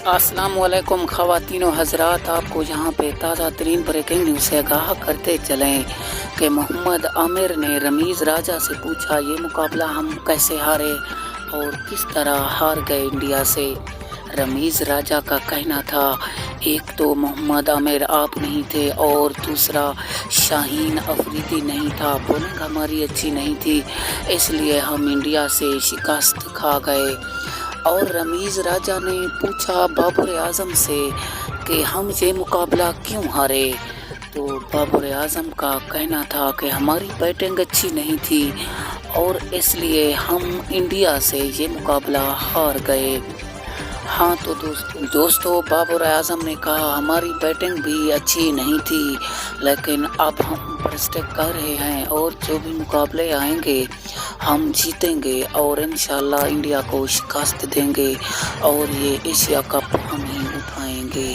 अस्सलाम वालेकुम ख़वातीन व हज़रात, आपको यहाँ पे ताज़ा तरीन ब्रेकिंग न्यूज़ से आगाह करते चलें कि मोहम्मद आमिर ने रमीज़ राजा से पूछा ये मुकाबला हम कैसे हारे और किस तरह हार गए इंडिया से। रमीज़ राजा का कहना था, एक तो मोहम्मद आमिर आप नहीं थे और दूसरा शाहीन अफरीदी नहीं था, बॉलिंग हमारी अच्छी नहीं थी, इसलिए हम इंडिया से शिकस्त खा गए। और रमीज़ राजा ने पूछा बाबर आज़म से कि हम ये मुकाबला क्यों हारे, तो बाबर आज़म का कहना था कि हमारी बैटिंग अच्छी नहीं थी और इसलिए हम इंडिया से ये मुकाबला हार गए। हाँ तो दोस्तों बाबर आज़म ने कहा हमारी बैटिंग भी अच्छी नहीं थी, लेकिन अब हम प्रस्टेक कर रहे हैं और जो भी मुकाबले आएंगे हम जीतेंगे और इंशाल्लाह इंडिया को शिकस्त देंगे और ये एशिया कप हम ही उठाएंगे।